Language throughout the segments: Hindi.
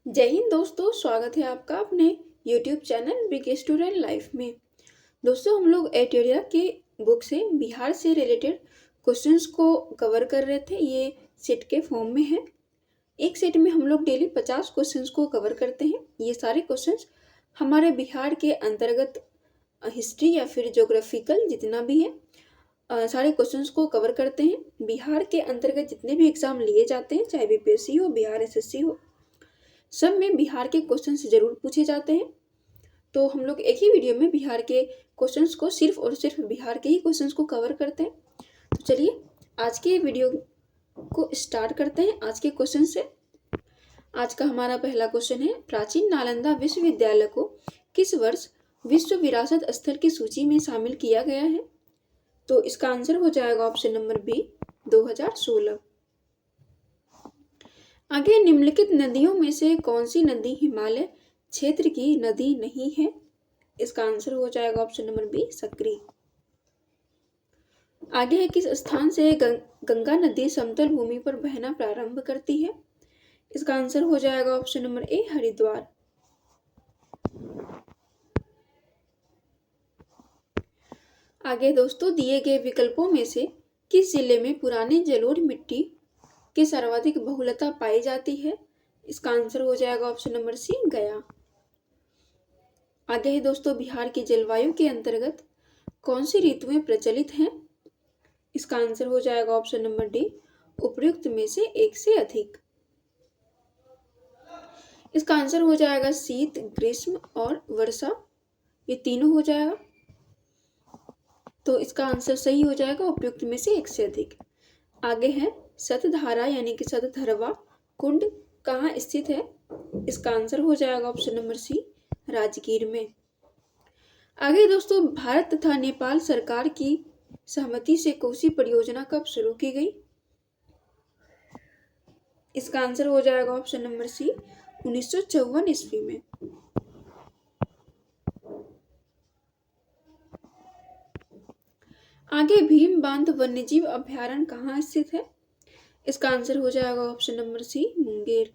जय हिंद दोस्तों, स्वागत है आपका अपने YouTube channel big student life में। दोस्तों, हम लोग एटेरिया की बुक से बिहार से रिलेटेड क्वेश्चंस को कवर कर रहे थे। ये सेट के फॉर्म में है। एक सेट में हम लोग डेली 50 क्वेश्चंस को कवर करते हैं। ये सारे क्वेश्चंस हमारे बिहार के अंतर्गत हिस्ट्री या फिर ज्योग्राफिकल जितना भी है सारे क्वेश्चंस को कवर करते हैं। बिहार के अंतर्गत जितने भी एग्जाम लिए जाते हैं, चाहे बीपीएससी हो, बिहार एसएससी हो, सब में बिहार के क्वेश्चंस जरूर पूछे जाते हैं। तो हम लोग एक ही वीडियो में बिहार के क्वेश्चंस को सिर्फ और सिर्फ बिहार के ही क्वेश्चंस को कवर करते हैं। तो चलिए आज के वीडियो को स्टार्ट करते हैं आज के क्वेश्चन से। आज का हमारा पहला क्वेश्चन है, प्राचीन नालंदा विश्वविद्यालय को किस वर्ष विश्व विरासत स्थल की सूची में शामिल किया गया है? तो इसका आंसर हो जाएगा ऑप्शन नंबर बी, 2016। आगे, निम्नलिखित नदियों में से कौन सी नदी हिमालय क्षेत्र की नदी नहीं है? इसका आंसर हो जाएगा ऑप्शन नंबर बी, सकरी। आगे है, किस स्थान से गंगा नदी समतल भूमि पर बहना प्रारंभ करती है? इसका आंसर हो जाएगा ऑप्शन नंबर ए, हरिद्वार। आगे दोस्तों, दिए गए विकल्पों में से किस जिले में पुरानी जलोढ़ मिट्टी की सर्वाधिक बहुलता पाई जाती है? इसका आंसर हो जाएगा ऑप्शन नंबर सी, गया। आगे है दोस्तों, बिहार की जलवायु के अंतर्गत कौन सी ऋतुएं प्रचलित हैं? इसका आंसर हो जाएगा ऑप्शन नंबर डी, उपयुक्त में से एक से अधिक। इसका आंसर हो जाएगा शीत, ग्रीष्म और वर्षा, ये तीनों हो जाएगा। तो इसका आंसर सही हो जाएगा उपयुक्त में से एक से अधिक। आगे है, सतधारा यानी कि सतधरवा कुंड कहाँ स्थित है? इसका आंसर हो जाएगा ऑप्शन नंबर सी, राजगीर में। आगे दोस्तों, भारत तथा नेपाल सरकार की सहमति से कोसी परियोजना कब शुरू की गई? इसका आंसर हो जाएगा ऑप्शन नंबर सी, 1954 ईस्वी में। आगे, भीम बांध वन्यजीव अभयारण्य कहाँ स्थित है? इसका आंसर हो जाएगा ऑप्शन नंबर सी, मुंगेर।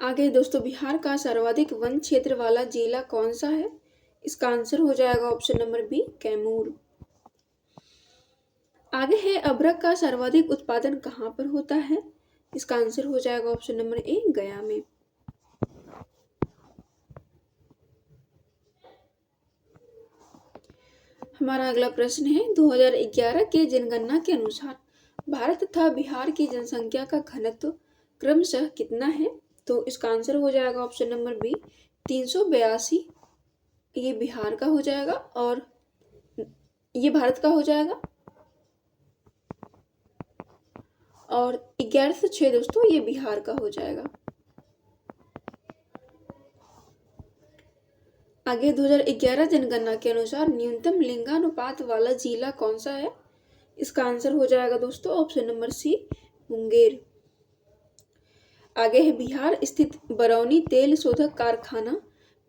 आगे दोस्तों, बिहार का सर्वाधिक वन क्षेत्र वाला जिला कौन सा है? इसका आंसर हो जाएगा ऑप्शन नंबर बी, कैमूर। आगे है, अभ्रक का सर्वाधिक उत्पादन कहाँ पर होता है? इसका आंसर हो जाएगा ऑप्शन नंबर ए, गया में। हमारा अगला प्रश्न है, 2011 के जनगणना के अनुसार भारत तथा बिहार की जनसंख्या का घनत्व क्रमशः कितना है? तो इसका आंसर हो जाएगा ऑप्शन नंबर बी, 382। ये बिहार का हो जाएगा और ये भारत का हो जाएगा। और 1106 दोस्तों, ये बिहार का हो जाएगा। आगे, 2011 जनगणना के अनुसार न्यूनतम लिंगानुपात वाला जिला कौन सा है? इसका आंसर हो जाएगा दोस्तों ऑप्शन नंबर सी, मुंगेर। आगे है, बिहार स्थित बरौनी तेल शोधक कारखाना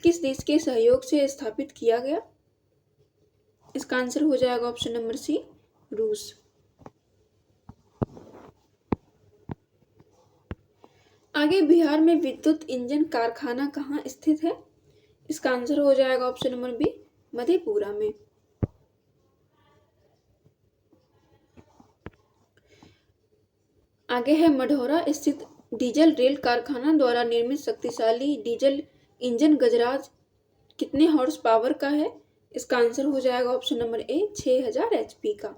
किस देश के सहयोग से स्थापित किया गया? इसका आंसर हो जाएगा ऑप्शन नंबर सी, रूस। आगे, बिहार में विद्युत इंजन कारखाना कहाँ स्थित है? इसका आंसर हो जाएगा ऑप्शन नंबर बी, मधेपुरा में। आगे है, मढ़ौरा स्थित डीजल रेल कारखाना द्वारा निर्मित शक्तिशाली डीजल इंजन गजराज कितने हॉर्स पावर का है? इसका आंसर हो जाएगा ऑप्शन नंबर ए, 6000 HP का।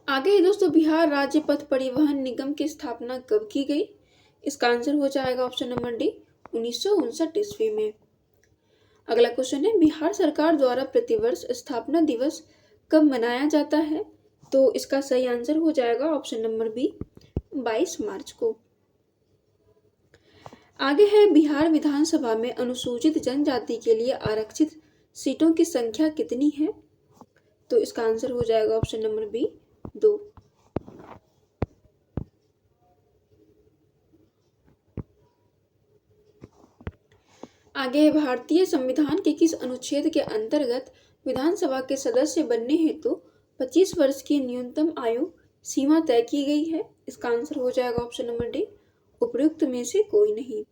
आगे दोस्तों, बिहार राज्य पथ परिवहन निगम की स्थापना कब की गई? इसका आंसर हो जाएगा ऑप्शन नंबर डी, 1959 ईस्वी में। अगला क्वेश्चन है, बिहार सरकार द्वारा प्रतिवर्ष स्थापना दिवस कब मनाया जाता है? तो इसका सही आंसर हो जाएगा ऑप्शन नंबर बी, 22 मार्च को। आगे है, बिहार विधानसभा में अनुसूचित जनजाति के लिए आरक्षित सीटों की संख्या कितनी है? तो इसका आंसर हो जाएगा ऑप्शन नंबर बी, 2। आगे, भारतीय संविधान के किस अनुच्छेद के अंतर्गत विधानसभा के सदस्य बनने हेतु 25 वर्ष की न्यूनतम आयु सीमा तय की गई है। इसका आंसर हो जाएगा ऑप्शन नंबर डी, उपयुक्त में से कोई नहीं।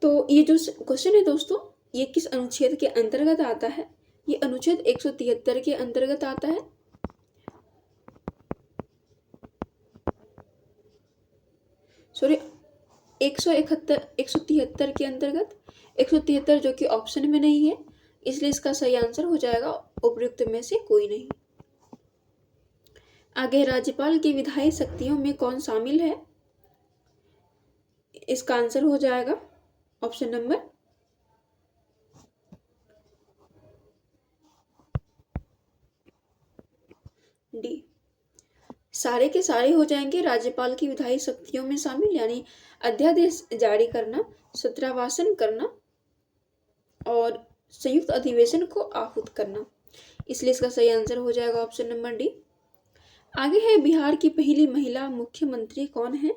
तो ये जो क्वेश्चन है दोस्तों, ये किस अनुच्छेद के अंतर्गत आता है? ये अनुच्छेद 173 के अंतर्गत आता है। सॉरी, 173 के अंतर्गत, 173 जो कि ऑप्शन में नहीं है, इसलिए इसका सही आंसर हो जाएगा उपयुक्त में से कोई नहीं। आगे, राज्यपाल की विधायी शक्तियों में कौन शामिल है? इसका आंसर हो जाएगा ऑप्शन नंबर डी, सारे के सारे हो जाएंगे राज्यपाल की विधायी शक्तियों में शामिल, यानी अध्यादेश जारी करना, सत्रावासन करना और संयुक्त अधिवेशन को आहूत करना, इसलिए इसका सही आंसर हो जाएगा ऑप्शन नंबर डी। आगे है, बिहार की पहली महिला मुख्यमंत्री कौन है?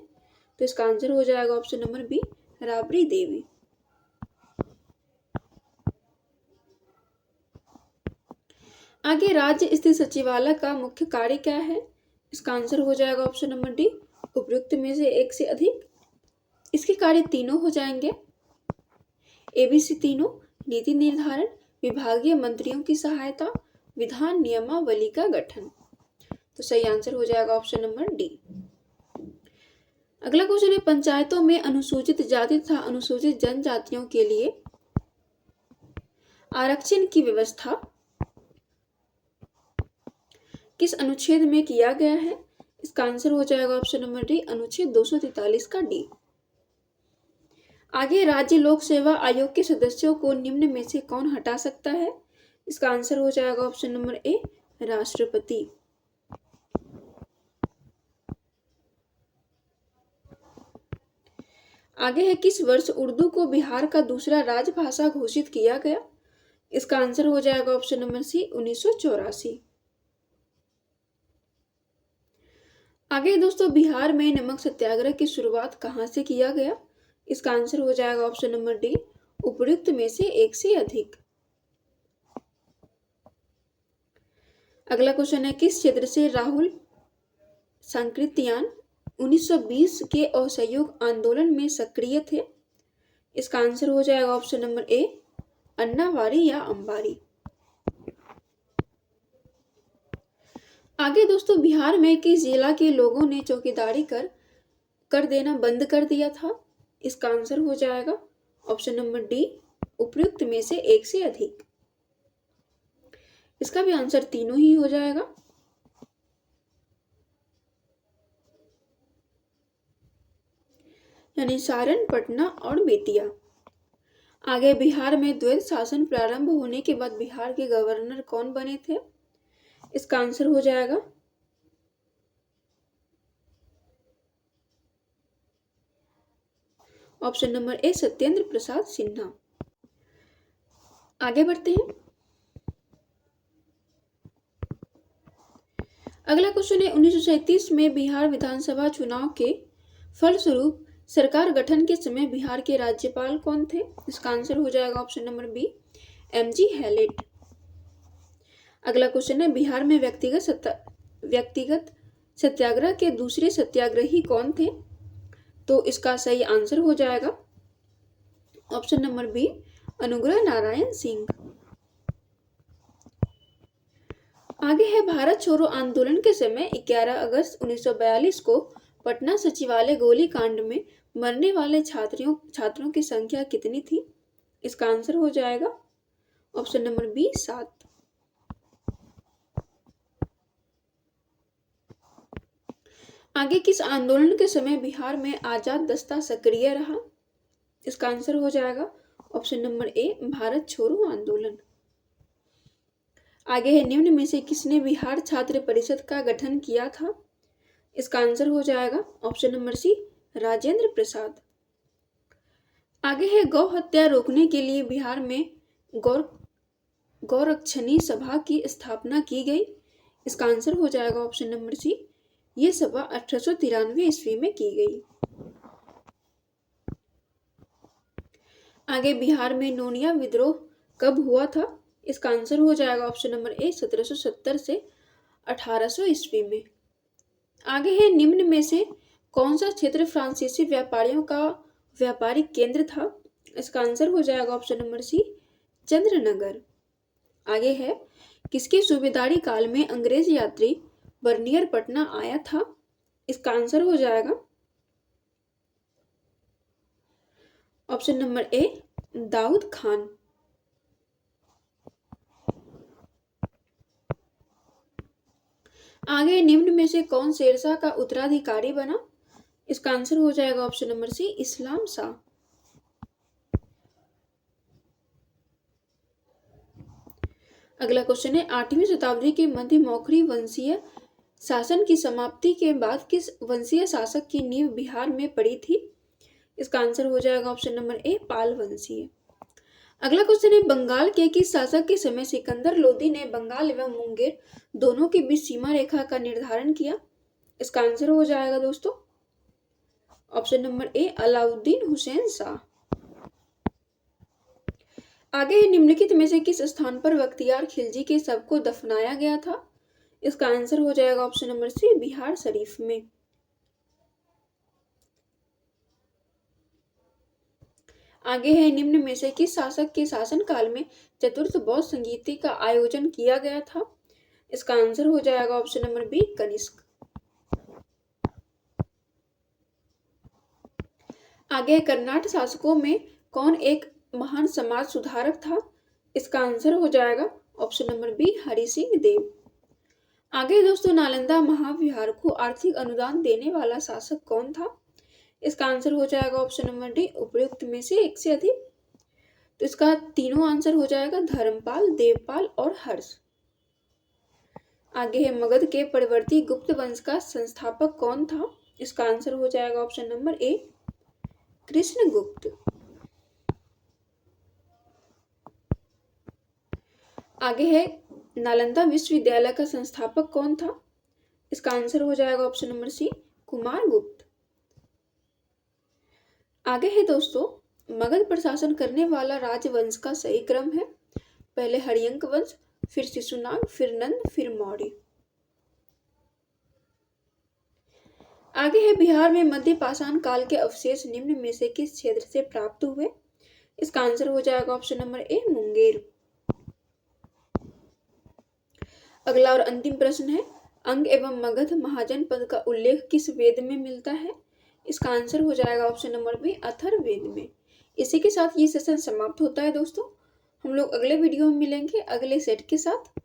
तो इसका आंसर हो जाएगा option number B, Rabri Devi. आगे, राज्य स्थित सचिवालय का मुख्य कार्य क्या है? इसका आंसर हो जाएगा ऑप्शन नंबर डी, उपयुक्त में से एक से अधिक। इसके कार्य तीनों हो जाएंगे, एबीसी तीनों: नीति निर्धारण, विभागीय मंत्रियों की सहायता, विधान नियमावली का गठन। तो सही आंसर हो जाएगा ऑप्शन नंबर डी। अगला क्वेश्चन है, पंचायतों में अनुसूचित जाति तथा अनुसूचित जनजातियों के लिए आरक्षण की व्यवस्था किस अनुच्छेद में किया गया है? इसका आंसर हो जाएगा ऑप्शन नंबर डी, अनुच्छेद 243 का डी। आगे, राज्य लोक सेवा आयोग के सदस्यों को निम्न में से कौन हटा सकता है? इसका आंसर हो जाएगा ऑप्शन नंबर ए, राष्ट्रपति। आगे है, किस वर्ष उर्दू को बिहार का दूसरा राजभाषा घोषित किया गया? इसका आंसर हो जाएगा ऑप्शन नंबर सी, 1984। आगे दोस्तों, बिहार में नमक सत्याग्रह की शुरुआत कहां से किया गया? इसका आंसर हो जाएगा ऑप्शन नंबर डी, उपयुक्त में से एक से अधिक। अगला क्वेश्चन है, किस क्षेत्र से राहुल सांकृत्यायन 1920 के असहयोग आंदोलन में सक्रिय थे? इसका आंसर हो जाएगा ऑप्शन नंबर ए, अन्नावारी या अंबारी। आगे दोस्तों, बिहार में किस जिला के लोगों ने चौकीदारी कर देना बंद कर दिया था? इसका आंसर हो जाएगा ऑप्शन नंबर डी, उपयुक्त में से एक से अधिक। इसका भी आंसर तीनों ही हो जाएगा। यानी सारण, पटना और बेतिया। आगे, बिहार में द्वैध शासन प्रारंभ होने के बाद बिहार के गवर्नर कौन बने थे? इसका आंसर हो जाएगा ऑप्शन नंबर ए, सत्येंद्र प्रसाद सिन्हा। आगे बढ़ते हैं। अगला क्वेश्चन है, 1937 में बिहार विधानसभा चुनाव के फलस्वरूप सरकार गठन के समय बिहार के राज्यपाल कौन थे? इसका आंसर हो जाएगा option number B, MG Hallett. अगला क्वेश्चन है, बिहार में व्यक्तिगत सत्याग्रह के दूसरे सत्याग्रही कौन थे? तो इसका सही आंसर हो जाएगा option number B, Anugrah Narayan Singh. आगे है, भारत छोड़ो आंदोलन के समय 11 अगस्त 1942 को पटना सचिवालय गोलीकांड में मरने वाले छात्रों की संख्या कितनी थी? इसका आंसर हो जाएगा ऑप्शन नंबर बी, 7। आगे, किस आंदोलन के समय बिहार में आजाद दस्ता सक्रिय रहा? इसका आंसर हो जाएगा ऑप्शन नंबर ए, भारत छोड़ो आंदोलन। आगे है, निम्न में से किसने बिहार छात्र परिषद का गठन किया था? इसका आंसर हो जाएगा option number C, Rajendra Prasad. आगे है, गौ हत्या रोकने के लिए बिहार में गौरक्षणी सभा की स्थापना की गई। इसका आंसर हो जाएगा ऑप्शन नंबर सी, यह सभा 1893 ईस्वी में की गई। आगे, बिहार में नोनिया विद्रोह कब हुआ था? इसका आंसर हो जाएगा ऑप्शन नंबर ए 1770 से 1800 ईस्वी में। आगे है, निम्न में से कौन सा क्षेत्र फ्रांसीसी व्यापारियों का व्यापारिक केंद्र था? इसका आंसर हो जाएगा ऑप्शन नंबर सी चंद्रनगर। आगे है, किसके सूबेदारी काल में अंग्रेज यात्री बर्नियर पटना आया था? इसका आंसर हो जाएगा option number A Daud Khan. आगे, निम्न में से कौन शेरशाह का उत्तराधिकारी बना? इसका आंसर हो जाएगा ऑप्शन नंबर सी इस्लाम शाह। अगला क्वेश्चन है, 8वीं शताब्दी के मध्य मौखरी वंशीय शासन की समाप्ति के बाद किस वंशीय शासक की नींव बिहार में पड़ी थी? इसका आंसर हो जाएगा ऑप्शन नंबर ए पाल वंशीय। अगला क्वेश्चन है, बंगाल के किस शासक के समय सिकंदर लोदी ने बंगाल एवं मुंगेर दोनों के बीच सीमा रेखा का निर्धारण किया? इसका आंसर हो जाएगा दोस्तों ऑप्शन नंबर ए अलाउद्दीन हुसैन शाह। आगे है, निम्नलिखित में से किस स्थान पर बख्तियार खिलजी के शव को दफनाया गया था? इसका आंसर हो जाएगा option number C Bihar Sharif में। आगे है, निम्न में से किस शासक के शासनकाल में चतुर्थ बौद्ध संगीति का आयोजन किया गया था? इसका आंसर हो जाएगा ऑप्शन नंबर बी कनिष्क। आगे, कर्नाटक शासकों में कौन एक महान समाज सुधारक था? इसका आंसर हो जाएगा option number B Hari Singh Dev. आगे दोस्तों, नालंदा महाविहार को आर्थिक अनुदान देने वाला शासक कौन था? इसका आंसर हो जाएगा ऑप्शन नंबर डी उपयुक्त में से एक से अधिक। तो इसका तीनों आंसर हो जाएगा धर्मपाल, देवपाल और हर्ष। आगे है, मगध के परवर्ती गुप्त वंश का संस्थापक कौन था? इसका आंसर हो जाएगा ऑप्शन नंबर ए कृष्णगुप्त। आगे है, नालंदा विश्वविद्यालय का संस्थापक कौन था? इसका आंसर हो जाएगा ऑप्शन नंबर सी कुमारगुप्त। आगे है दोस्तों, मगध पर शासन करने वाला राजवंश का सही क्रम है, पहले हरियंक वंश, फिर शिशुनाग, फिर नंद, फिर मौर्य। आगे है, बिहार में मध्य पाषाण काल के अवशेष निम्न में से किस क्षेत्र से प्राप्त हुए? इसका आंसर हो जाएगा ऑप्शन नंबर ए मुंगेर। अगला और अंतिम प्रश्न है, अंग एवं मगध महाजनपद का उल्लेख किस वेद में मिलता है? इसका आंसर हो जाएगा ऑप्शन नंबर बी अथर्ववेद में। इसी के साथ ये सेशन समाप्त होता है दोस्तों। हम लोग अगले वीडियो में मिलेंगे अगले सेट के साथ।